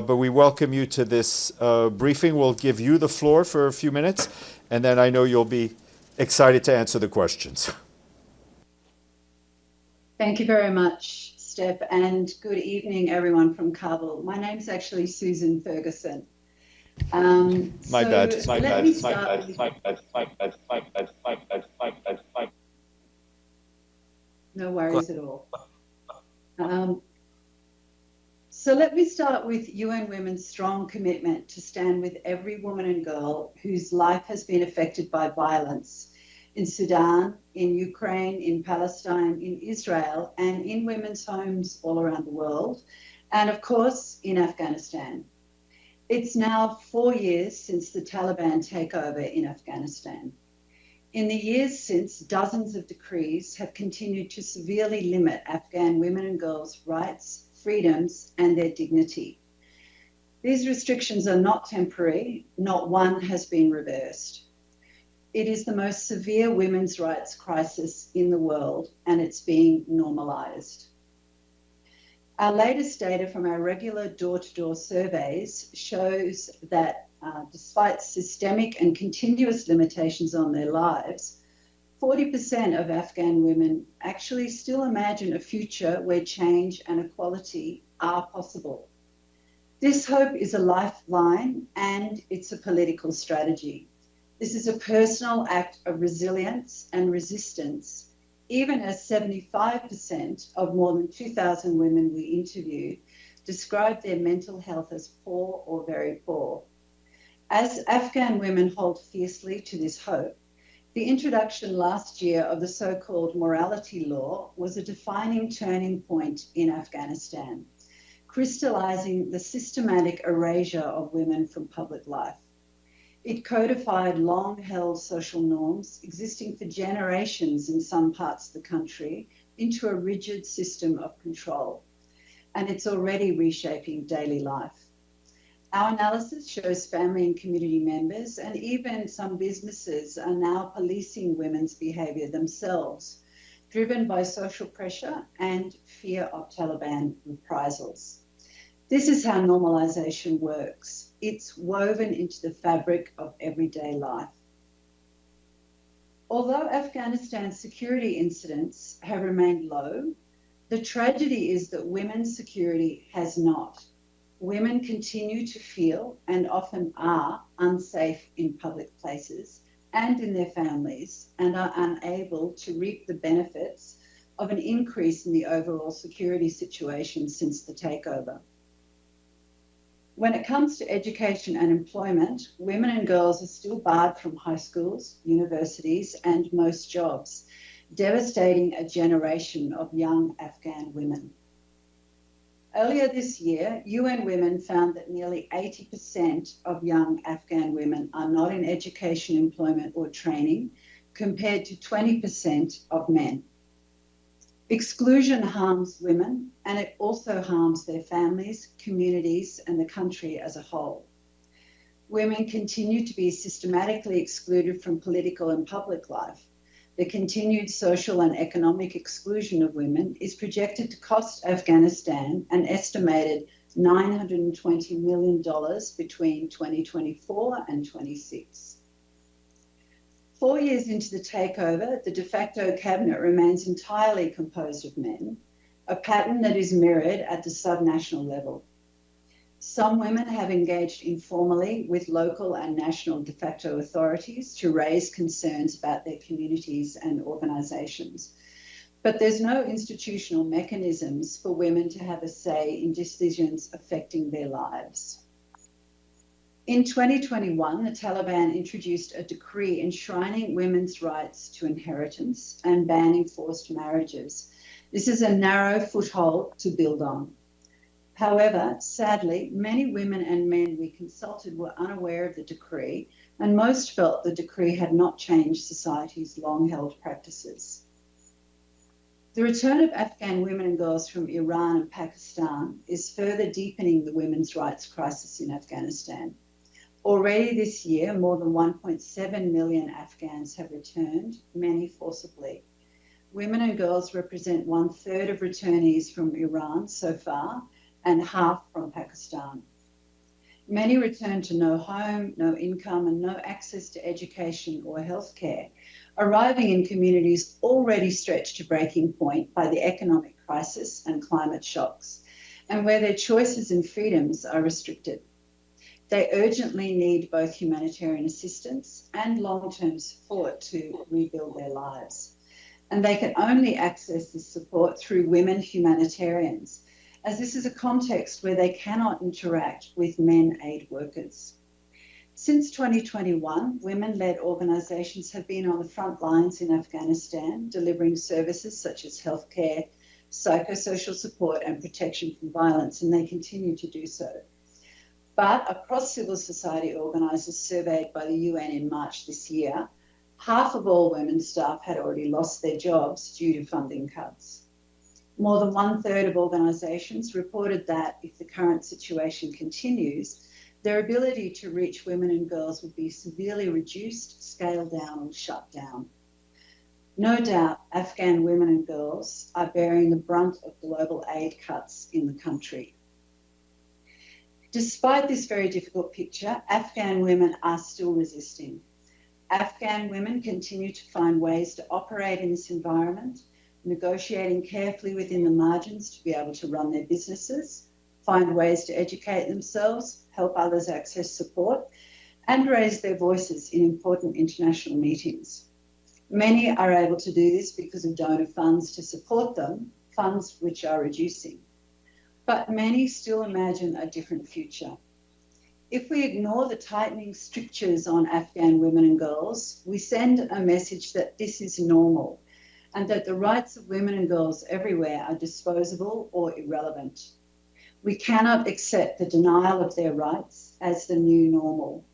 but we welcome you to this briefing. We'll give you the floor for a few minutes, and then I know you'll be excited to answer the questions. Thank you very much, Steph, and good evening, everyone from Kabul. My name's actually Susan Ferguson. My bad. No worries at all. So let me start with UN Women's strong commitment to stand with every woman and girl whose life has been affected by violence in Sudan, in Ukraine, in Palestine, in Israel, and in women's homes all around the world, and of course in Afghanistan. It's now 4 years since the Taliban takeover in Afghanistan. In the years since, dozens of decrees have continued to severely limit Afghan women and girls' rights, freedoms, and their dignity. These restrictions are not temporary, not one has been reversed. It is the most severe women's rights crisis in the world, and it's being normalised. Our latest data from our regular door-to-door surveys shows that despite systemic and continuous limitations on their lives, 40% of Afghan women actually still imagine a future where change and equality are possible. This hope is a lifeline and it's a political strategy. This is a personal act of resilience and resistance, even as 75% of more than 2,000 women we interviewed described their mental health as poor or very poor. As Afghan women hold fiercely to this hope, the introduction last year of the so-called morality law was a defining turning point in Afghanistan, crystallising the systematic erasure of women from public life. It codified long-held social norms existing for generations in some parts of the country into a rigid system of control, and it's already reshaping daily life. Our analysis shows family and community members and even some businesses are now policing women's behaviour themselves, driven by social pressure and fear of Taliban reprisals. This is how normalisation works. It's woven into the fabric of everyday life. Although Afghanistan's security incidents have remained low, the tragedy is that women's security has not. Women continue to feel and often are unsafe in public places and in their families and are unable to reap the benefits of an increase in the overall security situation since the takeover. When it comes to education and employment, women and girls are still barred from high schools, universities, and most jobs, devastating a generation of young Afghan women. Earlier this year, UN Women found that nearly 80% of young Afghan women are not in education, employment, or training, compared to 20% of men. Exclusion harms women, and it also harms their families, communities, and the country as a whole. Women continue to be systematically excluded from political and public life. The continued social and economic exclusion of women is projected to cost Afghanistan an estimated $920 million between 2024 and 26. 4 years into the takeover, the de facto cabinet remains entirely composed of men, a pattern that is mirrored at the subnational level. Some women have engaged informally with local and national de facto authorities to raise concerns about their communities and organisations. But there's no institutional mechanisms for women to have a say in decisions affecting their lives. In 2021, the Taliban introduced a decree enshrining women's rights to inheritance and banning forced marriages. This is a narrow foothold to build on. However, sadly, many women and men we consulted were unaware of the decree, and most felt the decree had not changed society's long-held practices. The return of Afghan women and girls from Iran and Pakistan is further deepening the women's rights crisis in Afghanistan. Already this year, more than 1.7 million Afghans have returned, many forcibly. Women and girls represent 1/3 of returnees from Iran so far, and half from Pakistan. Many return to no home, no income, and no access to education or healthcare, arriving in communities already stretched to breaking point by the economic crisis and climate shocks, and where their choices and freedoms are restricted. They urgently need both humanitarian assistance and long-term support to rebuild their lives. And they can only access this support through women humanitarians, as this is a context where they cannot interact with men aid workers. Since 2021, women-led organisations have been on the front lines in Afghanistan, delivering services such as healthcare, psychosocial support and protection from violence, and they continue to do so. But across civil society organisers surveyed by the UN in March this year, half of all women staff had already lost their jobs due to funding cuts. More than 1/3 of organisations reported that if the current situation continues, their ability to reach women and girls would be severely reduced, scaled down or shut down. No doubt Afghan women and girls are bearing the brunt of global aid cuts in the country. Despite this very difficult picture, Afghan women are still resisting. Afghan women continue to find ways to operate in this environment, negotiating carefully within the margins to be able to run their businesses, find ways to educate themselves, help others access support, and raise their voices in important international meetings. Many are able to do this because of donor funds to support them, funds which are reducing. But many still imagine a different future. If we ignore the tightening strictures on Afghan women and girls, we send a message that this is normal and that the rights of women and girls everywhere are disposable or irrelevant. We cannot accept the denial of their rights as the new normal.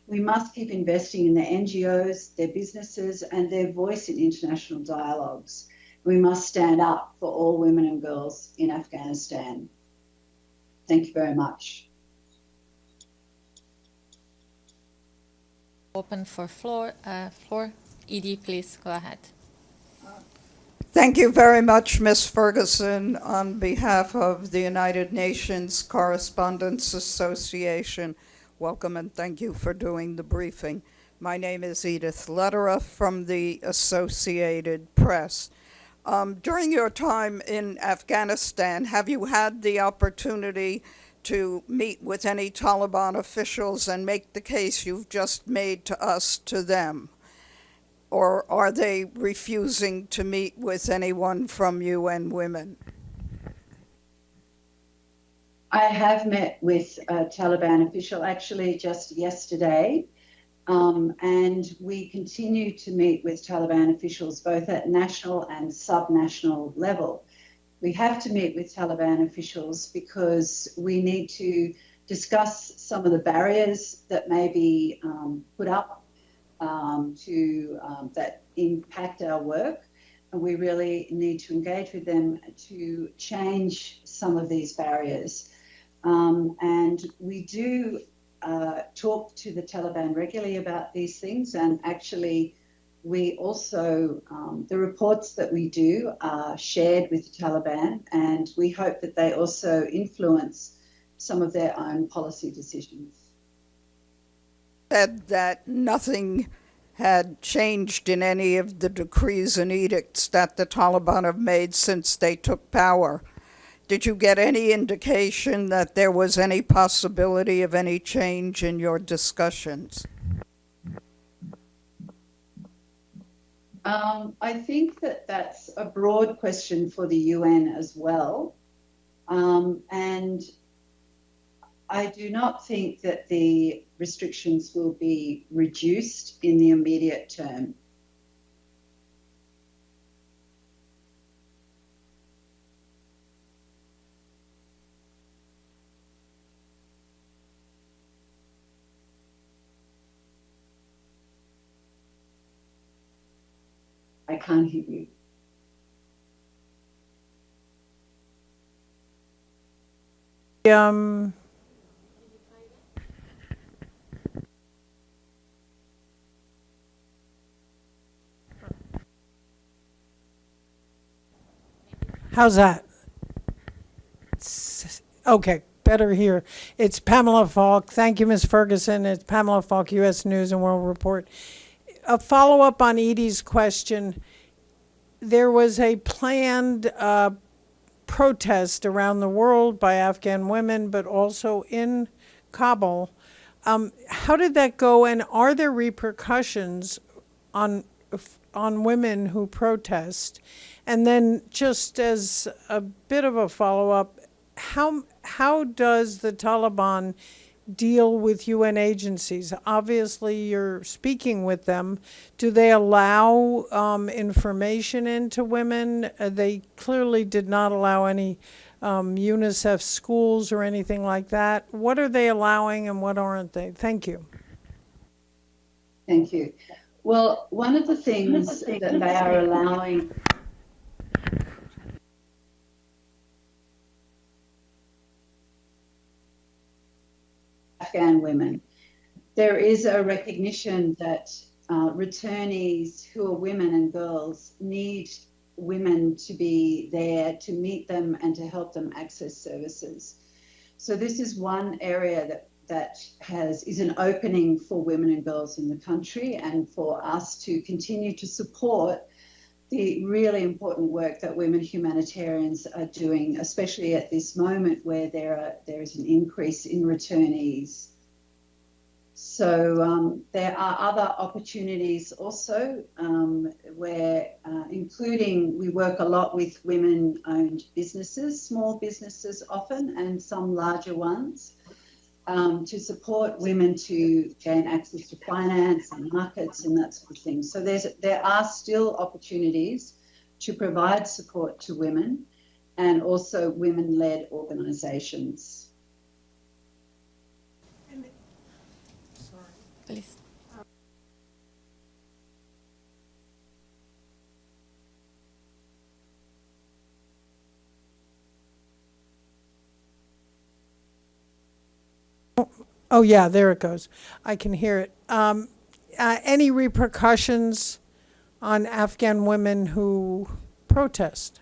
We must keep investing in their NGOs, their businesses, and their voice in international dialogues. We must stand up for all women and girls in Afghanistan. Thank you very much. Open for floor. Edie, please go ahead. Thank you very much, Ms. Ferguson. On behalf of the United Nations Correspondents Association, welcome and thank you for doing the briefing. My name is Edith Lederer from the Associated Press. During your time in Afghanistan, have you had the opportunity to meet with any Taliban officials and make the case you've just made to us to them? Or are they refusing to meet with anyone from UN Women? I have met with a Taliban official actually just yesterday, and we continue to meet with Taliban officials both at national and subnational level. We have to meet with Taliban officials because we need to discuss some of the barriers that may be put up that impact our work. And we really need to engage with them to change some of these barriers. And we do talk to the Taliban regularly about these things, and actually we also, the reports that we do are shared with the Taliban, and we hope that they also influence some of their own policy decisions. Said that nothing had changed in any of the decrees and edicts that the Taliban have made since they took power. Did you get any indication that there was any possibility of any change in your discussions? I think that that's a broad question for the UN as well. And I do not think that the restrictions will be reduced in the immediate term. I can't hear you. How's that? Okay, better here. It's Pamela Falk. Thank you, Ms. Ferguson. It's Pamela Falk, U.S. News and World Report. A follow-up on Edie's question. There was a planned protest around the world by Afghan women, but also in Kabul. How did that go, and are there repercussions on women who protest? And then, just as a bit of a follow-up, how does the Taliban deal with UN agencies? Obviously, you're speaking with them. Do they allow information into women? They clearly did not allow any UNICEF schools or anything like that. What are they allowing and what aren't they? Thank you. Thank you. Well, one of the things that they are allowing Afghan women, there is a recognition that returnees who are women and girls need women to be there to meet them and to help them access services. So this is one area that is an opening for women and girls in the country, and for us to continue to support the really important work that women humanitarians are doing, especially at this moment where there is an increase in returnees. So there are other opportunities also where, including, we work a lot with women-owned businesses, small businesses often, and some larger ones, to support women to gain access to finance and markets and that sort of thing. So there are still opportunities to provide support to women, and also women-led organisations. Please. Oh, yeah, there it goes. I can hear it. Any repercussions on Afghan women who protest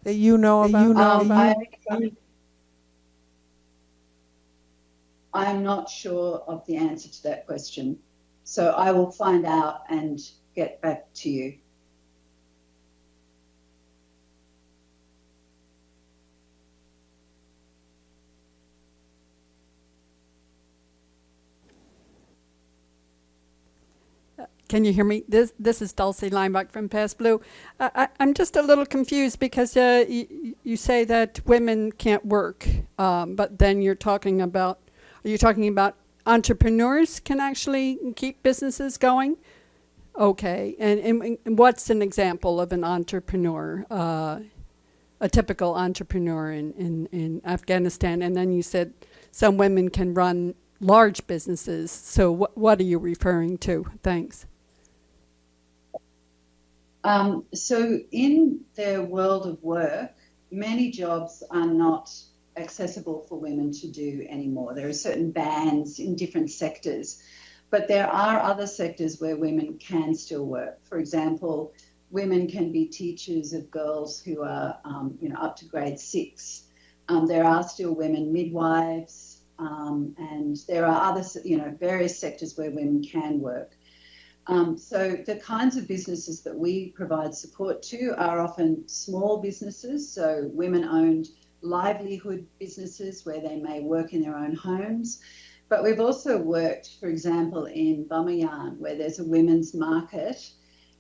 that you know about? I'm not sure of the answer to that question. So I will find out and get back to you. Can you hear me? This is Dulcie Lineback from Pass Blue. I'm just a little confused because you say that women can't work, but then are you talking about entrepreneurs can actually keep businesses going? Okay, and what's an example of an entrepreneur, a typical entrepreneur in Afghanistan? And then you said some women can run large businesses. So what are you referring to? Thanks. So in their world of work, many jobs are not accessible for women to do anymore. There are certain bans in different sectors, but there are other sectors where women can still work. For example, women can be teachers of girls who are up to grade 6. There are still women midwives, and there are other, various sectors where women can work. So the kinds of businesses that we provide support to are often small businesses, so women-owned livelihood businesses where they may work in their own homes. But we've also worked, for example, in Bamayan, where there's a women's market,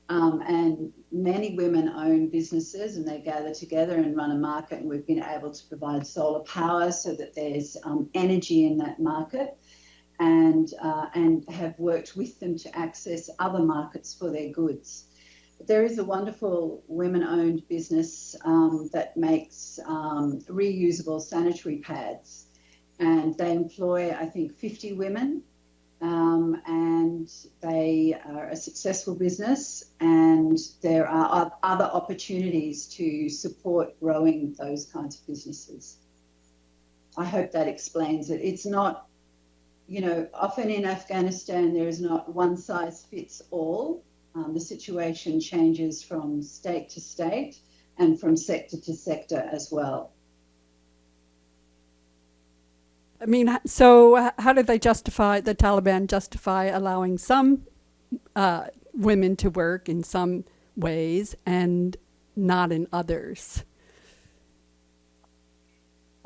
and many women own businesses and they gather together and run a market, and we've been able to provide solar power so that there's energy in that market. And have worked with them to access other markets for their goods. There is a wonderful women-owned business that makes reusable sanitary pads, and they employ, I think, 50 women, and they are a successful business, and there are other opportunities to support growing those kinds of businesses. I hope that explains it. It's not, often in Afghanistan, there is not one size fits all. The situation changes from state to state and from sector to sector as well. I mean, so how do they justify, the Taliban justify allowing some women to work in some ways and not in others?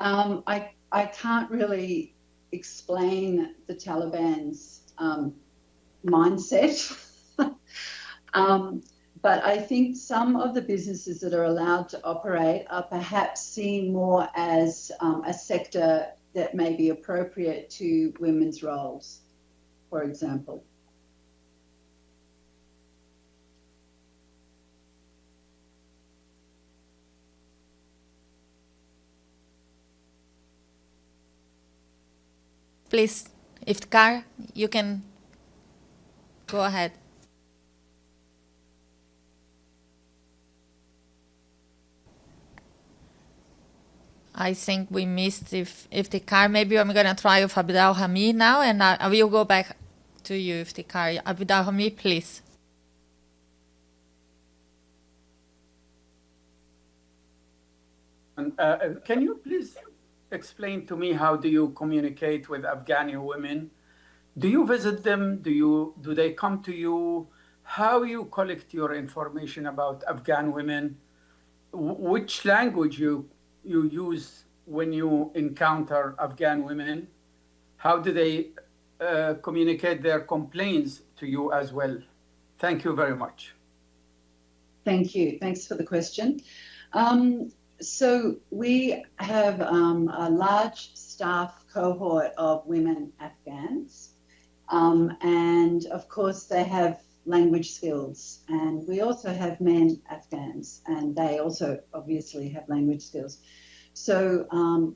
I can't really explain the Taliban's mindset. But I think some of the businesses that are allowed to operate are perhaps seen more as a sector that may be appropriate to women's roles, for example. Please, Iftikhar, you can go ahead. I think we missed Iftikhar. Maybe I'm going to try with Abdul Hamid now, and I will go back to you, Iftikhar. Abdul Hamid, please. Can you please explain to me how do you communicate with Afghani women? Do you visit them? Do they come to you? How you collect your information about Afghan women? Which language you use when you encounter Afghan women? How do they communicate their complaints to you as well? Thank you very much. Thank you. Thanks for the question. So we have a large staff cohort of women Afghans, and of course they have language skills, and we also have men Afghans, and they also obviously have language skills. So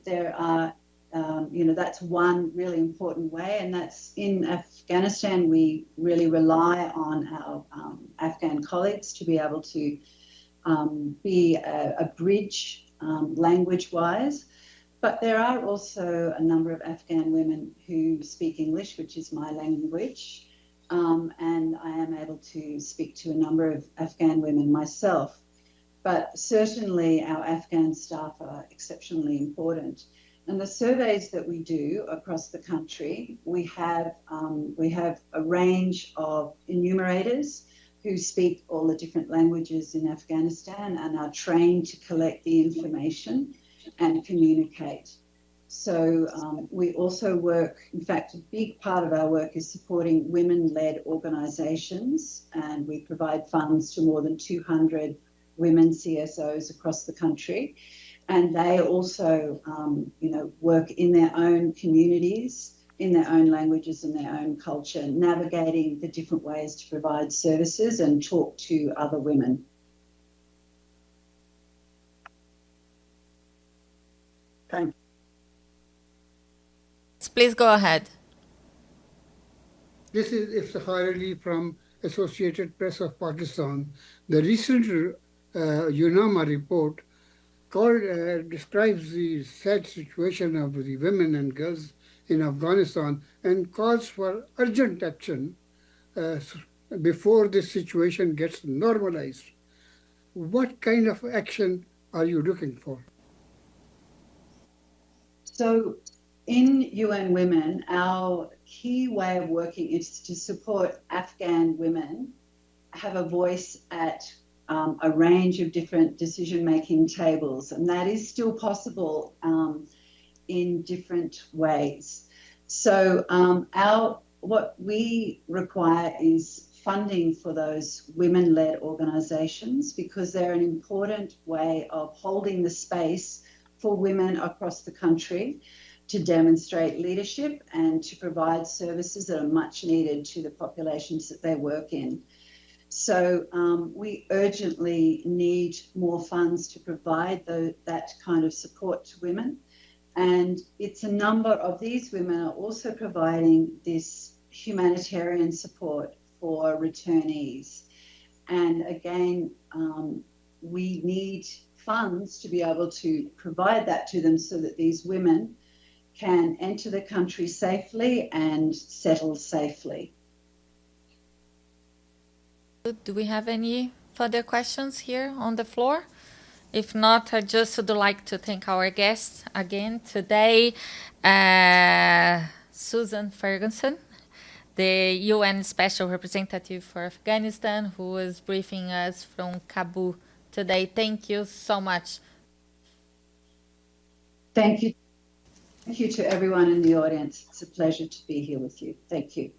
there are, that's one really important way, and that's in Afghanistan. We really rely on our Afghan colleagues to be able to be a bridge language-wise. But there are also a number of Afghan women who speak English, which is my language, and I am able to speak to a number of Afghan women myself. But certainly our Afghan staff are exceptionally important. And the surveys that we do across the country, we have a range of enumerators who speak all the different languages in Afghanistan and are trained to collect the information and communicate. So we also work, in fact, a big part of our work is supporting women-led organisations, and we provide funds to more than 200 women CSOs across the country. And they also, work in their own communities, in their own languages and their own culture, navigating the different ways to provide services and talk to other women. Thank you. Please go ahead. This is Iftikhar Ali from Associated Press of Pakistan. The recent UNAMA report describes the sad situation of the women and girls in Afghanistan and calls for urgent action before this situation gets normalized. What kind of action are you looking for? So in UN Women, our key way of working is to support Afghan women have a voice at a range of different decision-making tables, and that is still possible in different ways. So what we require is funding for those women-led organisations, because they're an important way of holding the space for women across the country to demonstrate leadership and to provide services that are much needed to the populations that they work in. So we urgently need more funds to provide that kind of support to women. And it's a number of these women are also providing this humanitarian support for returnees. And again, we need funds to be able to provide that to them so that these women can enter the country safely and settle safely. Do we have any further questions here on the floor? If not, I just would like to thank our guests again today. Susan Ferguson, the UN Special Representative for Afghanistan, who was briefing us from Kabul today. Thank you so much. Thank you. Thank you to everyone in the audience. It's a pleasure to be here with you. Thank you.